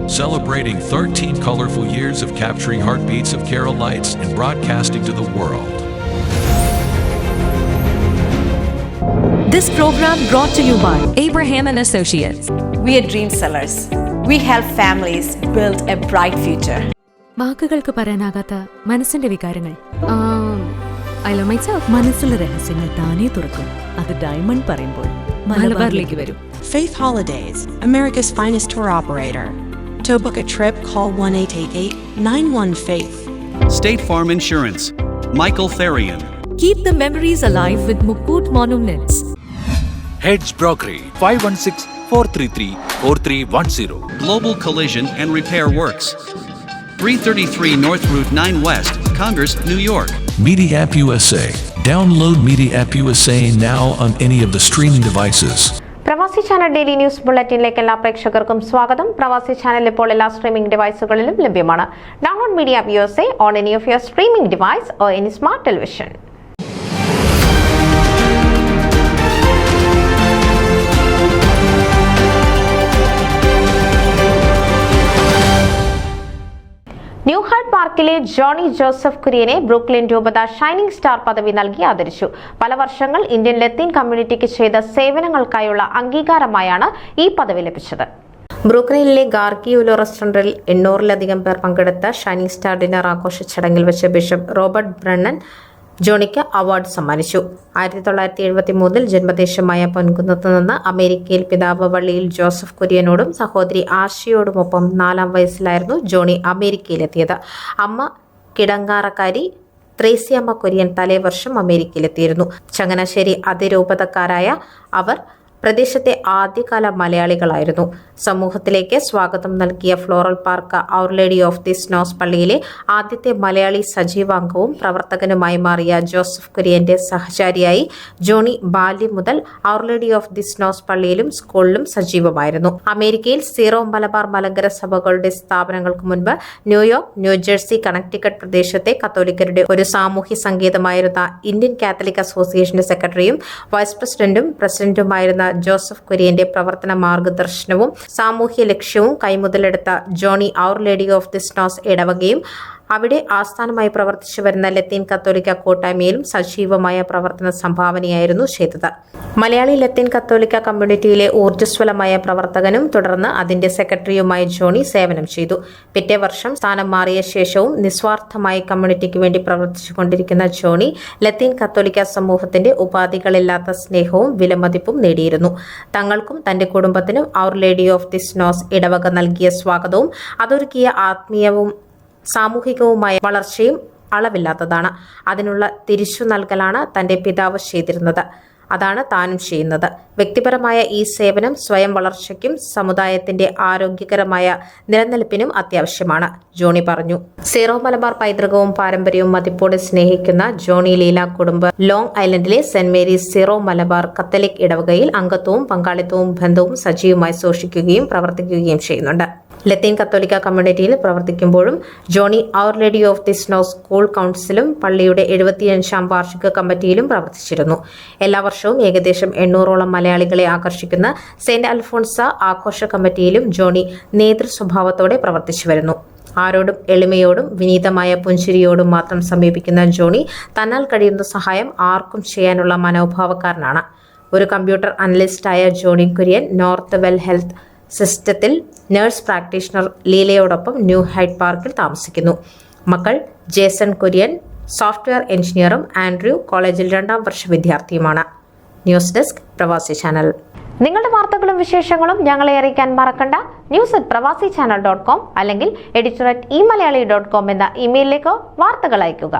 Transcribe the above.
celebrating 13 colorful years of capturing heartbeats of Kerala lights and broadcasting to the world. This program brought to you by Abraham and Associates. We are dream sellers. We help families build a bright future. വാക്കുകൾക്ക് പറയാനാകാത്ത മനസ്സിന്റെ വികാരങ്ങൾ. മനസ്സിലെ രഹസ്യങ്ങൾ താനേ തുറക്കും. അത് diamond പറയുമ്പോൾ മലബാറിലേക്ക് വരും. Faith Holidays, America's finest tour operator. To book a trip, call 1-888-91-FAITH. State Farm Insurance, Michael Therian. Keep the memories alive with Mukut Monuments. Hedge Brokery, 516-433-4310. Global Collision and Repair Works, 333 North Route 9 West, Congress, New York. Media App USA. Download Media App USA now on any of the streaming devices. പ്രവാസി channel daily news ബുള്ളറ്റിനിലേക്ക് എല്ലാ പ്രേക്ഷകർക്കും സ്വാഗതം. പ്രവാസി channel ഇപ്പോൾ എല്ലാ streaming ഡിവൈസുകളിലും ലഭ്യമാണ്. Download media app USA on any of your streaming device or any smart television. New hide പാർക്കിലെ Johnny Joseph കുര്യനെ Brooklyn രൂപത ഷൈനിംഗ് സ്റ്റാർ പദവി നൽകി ആദരിച്ചു. പല വർഷങ്ങൾ ഇന്ത്യൻ ലത്തീൻ കമ്മ്യൂണിറ്റിക്ക് ചെയ്ത സേവനങ്ങൾക്കായുള്ള അംഗീകാരമായാണ് ഈ പദവി ലഭിച്ചത്. ബ്രൂക്ലിനിലെ ഗാർഗിയുലോ റെസ്റ്റോറന്റിൽ 800-ലധികം പേർ പങ്കെടുത്ത ഷൈനിംഗ് സ്റ്റാർ ഡിന്നർ ആഘോഷ ചടങ്ങിൽ വെച്ച് ബിഷപ്പ് റോബർട്ട് ബ്രണ്ണൻ ജോണിക്ക് അവാർഡ് സമ്മാനിച്ചു. 1973 ജന്മദേശമായ പൊൻകുന്നത്ത് നിന്ന് അമേരിക്കയിൽ പിതാവ് വള്ളിയിൽ ജോസഫ് കുര്യനോടും സഹോദരി ആശയോടുമൊപ്പം 4-ാം വയസ്സിലായിരുന്നു ജോണി അമേരിക്കയിലെത്തിയത്. അമ്മ കിടങ്ങാറക്കാരി ത്രേസ്യാമ്മ കുര്യൻ തലേവർഷം അമേരിക്കയിലെത്തിയിരുന്നു. ചങ്ങനാശ്ശേരി അതിരൂപതക്കാരായ അവർ പ്രദേശത്തെ ആദ്യകാല മലയാളികളായിരുന്നു. സമൂഹത്തിലേക്ക് സ്വാഗതം നൽകിയ Floral Park Our Lady of the Snows പള്ളിയിലെ ആദ്യത്തെ മലയാളി സജീവാംഗവും പ്രവർത്തകനുമായി മാറിയ ജോസഫ് കുര്യന്റെ സഹചാരിയായി ജോണി ബാല്യം മുതൽ Our Lady of the Snows പള്ളിയിലും സ്കൂളിലും സജീവമായിരുന്നു. അമേരിക്കയിൽ സീറോ മലബാർ മലങ്കര സഭകളുടെ സ്ഥാപനങ്ങൾക്ക് മുൻപ് ന്യൂയോർക്ക്, ന്യൂജേഴ്സി, കണക്ടിക്കറ്റ് പ്രദേശത്തെ കത്തോലിക്കരുടെ ഒരു സാമൂഹ്യ സങ്കേതമായിരുന്ന ഇന്ത്യൻ കാത്തലിക് അസോസിയേഷന്റെ സെക്രട്ടറിയും വൈസ് പ്രസിഡന്റും പ്രസിഡന്റുമായിരുന്ന ജോസഫ് കുര്യന്റെ പ്രവർത്തന മാർഗദർശനവും സാമൂഹ്യ ലക്ഷ്യവും കൈമുതലെടുത്ത Johnny Our Lady of the Snows ഇടവകയും അവിടെ ആസ്ഥാനമായി പ്രവർത്തിച്ചു വരുന്ന ലത്തീൻ കത്തോലിക്ക കൂട്ടായ്മയിലും സജീവമായ പ്രവർത്തന സംഭാവനയായിരുന്നു ചെയ്തത്. മലയാളി ലത്തീൻ കത്തോലിക്ക കമ്മ്യൂണിറ്റിയിലെ ഊർജ്ജസ്വലമായ പ്രവർത്തകനും തുടർന്ന് അതിന്റെ സെക്രട്ടറിയുമായി ജോണി സേവനം ചെയ്തു. പിറ്റേ വർഷം സ്ഥാനം മാറിയ ശേഷവും നിസ്വാർത്ഥമായി കമ്മ്യൂണിറ്റിക്ക് വേണ്ടി പ്രവർത്തിച്ചുകൊണ്ടിരിക്കുന്ന ജോണി ലത്തീൻ കത്തോലിക്ക സമൂഹത്തിന്റെ ഉപാധികളില്ലാത്ത സ്നേഹവും വിലമതിപ്പും നേടിയിരുന്നു. തങ്ങൾക്കും തന്റെ കുടുംബത്തിനും Our Lady of the Snows ഇടവക നൽകിയ സ്വാഗതവും അതൊരുക്കിയ ആത്മീയവും സാമൂഹികവുമായ വളർച്ചയും അളവില്ലാത്തതാണ്. അതിനുള്ള തിരിച്ചു നൽകലാണ് തന്റെ പിതാവ് ചെയ്തിരുന്നത്. അതാണ് താനും ചെയ്യുന്നത്. വ്യക്തിപരമായ ഈ സേവനം സ്വയം വളർച്ചയ്ക്കും സമുദായത്തിന്റെ ആരോഗ്യകരമായ നിലനിൽപ്പിനും അത്യാവശ്യമാണ്, ജോണി പറഞ്ഞു. സീറോ മലബാർ പൈതൃകവും പാരമ്പര്യവും മതിപ്പോടെ സ്നേഹിക്കുന്ന ജോണി ലീല കുടുംബ ലോങ് ഐലൻഡിലെ Saint Mary's Syro Malabar Catholic ഇടവകയിൽ അംഗത്വവും പങ്കാളിത്തവും ബന്ധവും സജീവമായി സൂക്ഷിക്കുകയും പ്രവർത്തിക്കുകയും ചെയ്യുന്നുണ്ട്. ലത്തീൻ കത്തോലിക്ക കമ്മ്യൂണിറ്റിയിൽ പ്രവർത്തിക്കുമ്പോഴും Johnny Our Lady of the Snows school കൗൺസിലും പള്ളിയുടെ 75-ാം വാർഷിക കമ്മിറ്റിയിലും പ്രവർത്തിച്ചിരുന്നു. എല്ലാ വർഷവും ഏകദേശം 800ഓളം മലയാളികളെ ആകർഷിക്കുന്ന സെന്റ് അൽഫോൺസ ആഘോഷ കമ്മിറ്റിയിലും ജോണി നേതൃസ്വഭാവത്തോടെ പ്രവർത്തിച്ചു വരുന്നു. ആരോടും എളിമയോടും വിനീതമായ പുഞ്ചിരിയോടും മാത്രം സമീപിക്കുന്ന ജോണി തന്നാൽ കഴിയുന്ന സഹായം ആർക്കും ചെയ്യാനുള്ള മനോഭാവക്കാരനാണ്. ഒരു കമ്പ്യൂട്ടർ അനലിസ്റ്റായ Johnny Kurian North Well Health സിസ്റ്റത്തിൽ നഴ്സ് പ്രാക്ടീഷണർ ലീലയോടൊപ്പം ന്യൂ ഹൈഡ് പാർക്കിൽ താമസിക്കുന്നു. മക്കൾ ജേസൺ കുര്യൻ സോഫ്റ്റ്വെയർ എഞ്ചിനീയറും ആൻഡ്രൂ കോളേജിൽ 2-ാം വർഷ വിദ്യാർത്ഥിയുമാണ്. News desk Pravasi Channel. നിങ്ങളുടെ വാർത്തകളും വിശേഷങ്ങളും ഞങ്ങളെ അറിയിക്കാൻ മറക്കണ്ട. news@pravasichannel.com അല്ലെങ്കിൽ editor@eMalayali.com എന്ന ഇമെയിലിലേക്ക് വാർത്തകൾ അയയ്ക്കുക.